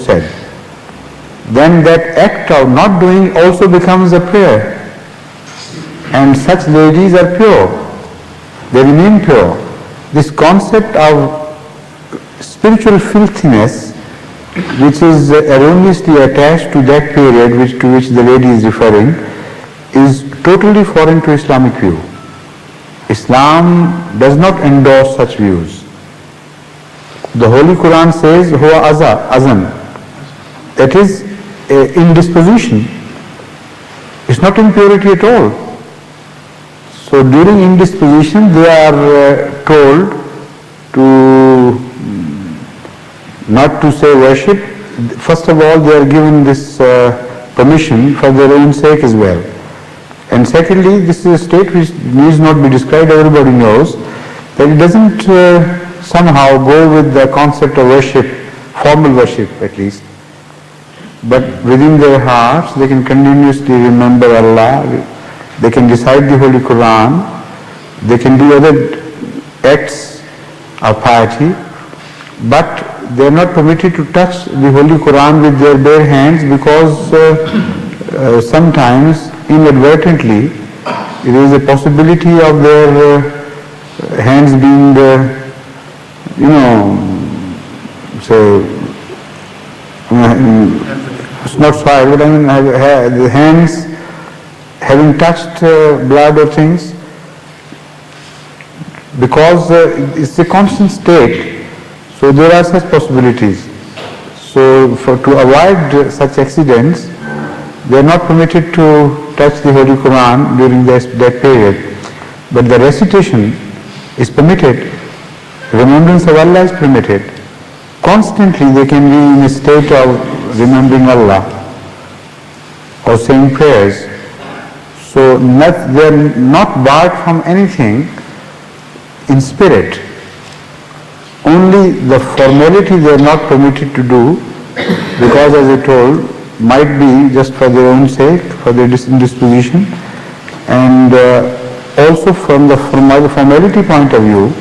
said, then that act of not doing also becomes a prayer. And such ladies are pure. They remain pure. This concept of spiritual filthiness, which is erroneously attached to that period to which the lady is referring, is totally foreign to Islamic view. Islam does not endorse such views. The Holy Quran says, Huwa azan. That is indisposition. It's not impurity at all. So during indisposition they are told to not to say worship. First of all, they are given this permission for their own sake as well. And secondly, this is a state which needs not be described. Everybody knows that it doesn't somehow go with the concept of worship, formal worship at least. But within their hearts, they can continuously remember Allah. They can recite the Holy Quran. They can do other acts of piety. But they are not permitted to touch the Holy Quran with their bare hands, because sometimes inadvertently there is a possibility of their hands being, it's not soiled, but I mean the hands having touched blood or things, because it's a constant state. So there are such possibilities. So to avoid such accidents, they are not permitted to touch the Holy Quran during that period. But the recitation is permitted, remembrance of Allah is permitted. Constantly they can be in a state of remembering Allah or saying prayers. So they are not barred from anything in spirit. Only the formality they are not permitted to do, because as I told, might be just for their own sake, for their indisposition, and also from the formality point of view,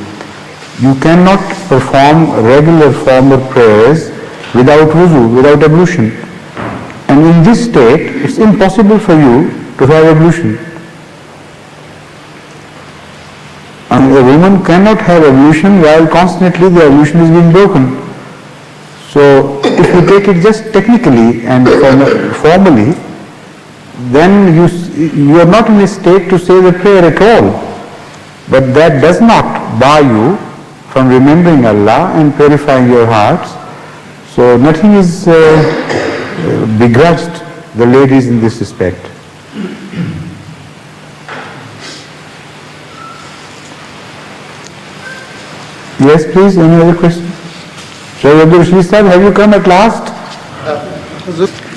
you cannot perform regular formal prayers without wuzu, without ablution. And in this state, it's impossible for you to have ablution. And a woman cannot have ablution while constantly the ablution is being broken. So if you take it just technically and formally, then you are not in a state to say the prayer at all. But that does not bar you from remembering Allah and purifying your hearts. So nothing is begrudged the ladies in this respect. Yes, please, any other question? Shaykh Abdul Rashid Sahib, have you come at last?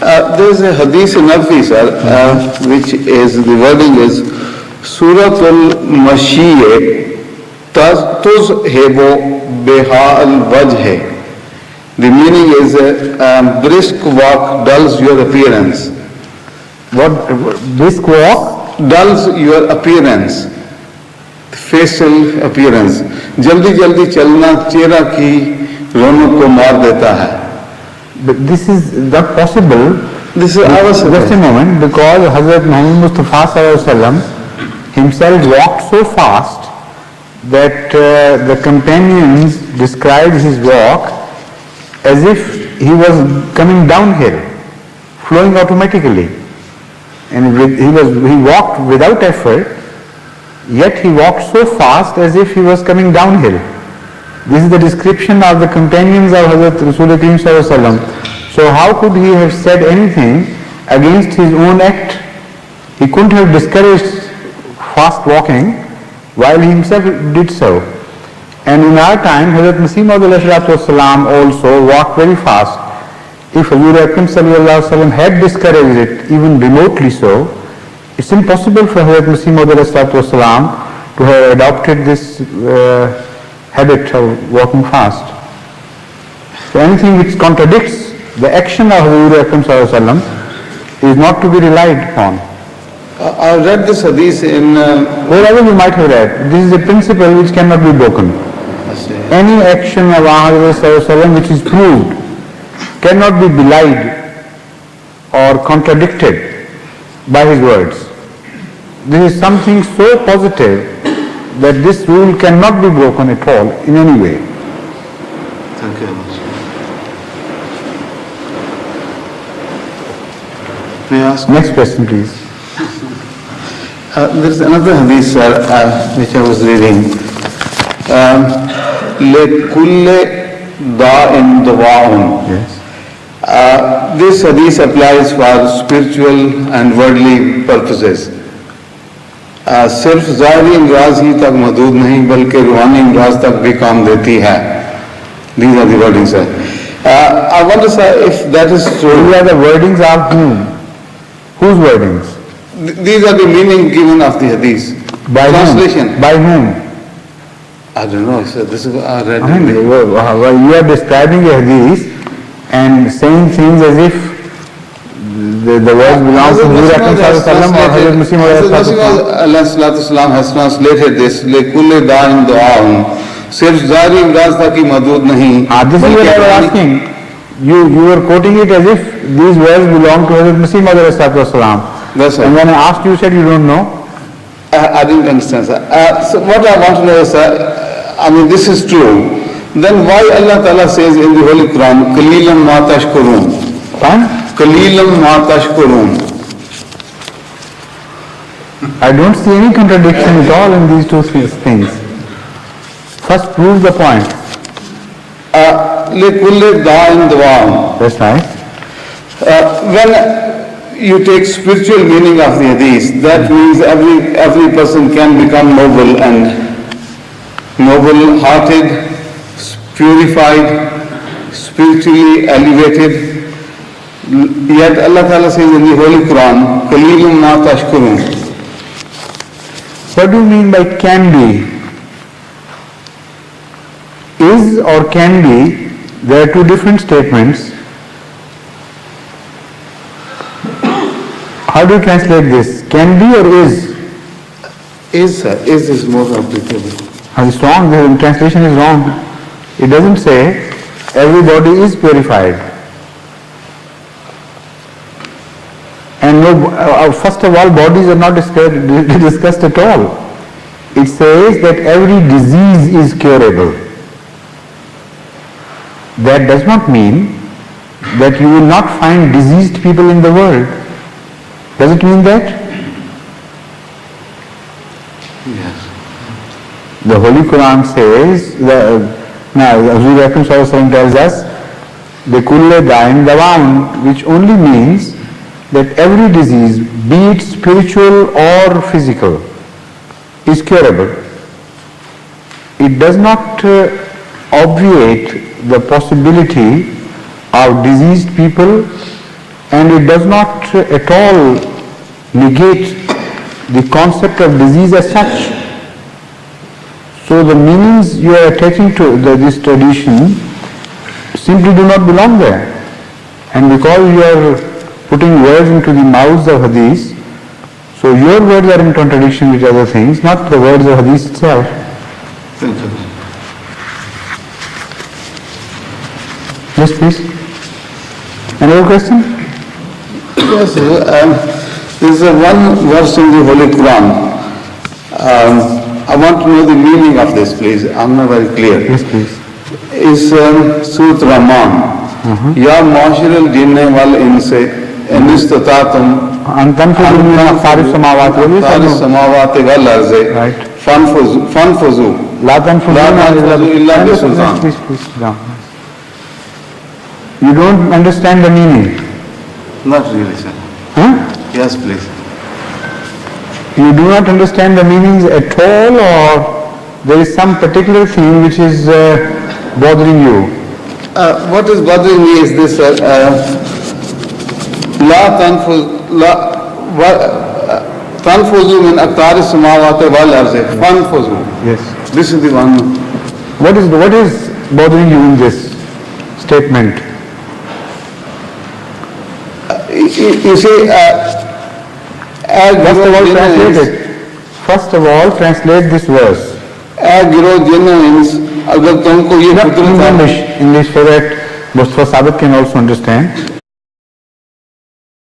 There is a hadith in Nafi, sir, which is, the wording is, Suratul Mashiye Tuzhibu Biha al-Wajhe. The meaning is, brisk walk dulls your appearance. What? Brisk walk? Dulls your appearance. Facial appearance. जल्दी जल्दी चलना चेहरा की रौनक को मार देता है. But this is not possible. This is आवश्यक. Just a moment, because Hazrat Muhammad Mustafa Sallallahu Alaihi Wasallam himself walked so fast that the companions described his walk as if he was coming downhill, flowing automatically, and he walked without effort. Yet he walked so fast as if he was coming downhill. This is the description of the companions of Hazrat Rasulullah Sallallahu Alaihi Wasallam. So how could he have said anything against his own act? He couldn't have discouraged fast walking while he himself did so. And in our time, Hazrat Masih Maud also walked very fast. If Hazrat Akram Sallallahu Alaihi Wasallam had discouraged it, even remotely so, it's impossible for Hazrat Masih Maud to have adopted this habit of walking fast. So anything which contradicts the action of Hazrat Akram is not to be relied upon. I read this hadith in... wherever you might have read, this is a principle which cannot be broken. Any action of Hazrat which is proved cannot be belied or contradicted by his words. This is something so positive that this rule cannot be broken at all in any way. Thank you very much. May I ask? Next question, please. There is another hadith, sir, which I was reading. لِكُلِّ دَاءٍ دَوَاءٌ. Yes. This hadith applies for spiritual and worldly purposes. सिर्फ ज़ाहिरी इमराज ही तक महदूद नहीं बल्कि रूहानी इमराज तक भी काम देती है. These are the wordings, sir. I wonder, sir, if that is These true. are the wordings of whom? Whose wordings? These are the meaning given of the hadith. By Translation. whom? By whom? I don't know, sir. This is I read. I mean, you are describing a hadith and saying things as if the words belong to Huzur Akram Sallallahu or Hazrat Muslim Sallallahu has translated this. لِكُلِّ دَاءٍ دَوَاءٌ. सिर्फ ज़ाहिरी इमराज तक ही महदूद नहीं. This is what I was asking. You were quoting it as if these words belong to Hazrat Muslim Sallallahu. That's right. And when I asked you, said you don't know. I didn't understand, sir. So what I want to know is, sir, I mean, this is true. Then why Allah Ta'ala says in the Holy Quran, قَلِيلًا مَا تَشْكُرُونَ? Fine? قَلِيلًا مَا تَشْكُرُونَ. I don't see any contradiction at all in these two things. First, prove the point. لِكُلِّ دَاءٍ دَوَاءٌ. That's right. When you take spiritual meaning of the hadith, that means every person can become noble and noble-hearted, purified, spiritually elevated. Yet Allah Ta'ala says in the Holy Quran, قَلِيلٌ مَا تَشْكُرُونَ. What do you mean by can be? Is or can be, there are two different statements. How do you translate this? Can be or is? Is more applicable. It's wrong, the translation is wrong. It doesn't say everybody is purified. And no, first of all, bodies are not discussed at all. It says that every disease is curable. That does not mean that you will not find diseased people in the world. Does it mean that? Yes. The Holy Quran says, now Huzur Akram Sallallahu tells us, بِكُلِّ دَاءٍ دَوَاءٌ, which only means that every disease, be it spiritual or physical, is curable. It does not obviate the possibility of diseased people, and it does not at all negate the concept of disease as such. So the meanings you are attaching to this tradition simply do not belong there. And because you are putting words into the mouths of hadith, so your words are in contradiction with other things, not the words of hadith itself. Thank you. Yes, please. Another question? Yes, sir. There is one verse in the Holy Quran. I want to know the meaning of this, please. I'm not very clear. Yes, please. Is Surat Rahman. Ya ma'ashir al-jinni wal-insi in istatatum Antanfuzu min aqtaris samawati wal-arzi Right. fanfuzu La tanfuzu illa bisultan. Please, please, sit down. You don't understand the meaning. Not really, sir. Huh? Yes, please. You do not understand the meanings at all, or there is some particular thing which is bothering you? What is bothering me is this, sir. Tanfuzu min aqtari samawati wal arzi. Fanfuzu. Yes. This is the one. What is bothering you in this statement? You see, First of all, translate this verse. गिरो जिन इंस अगर तुमको ये Not in कुदरत English, so that But Sabbath can also understand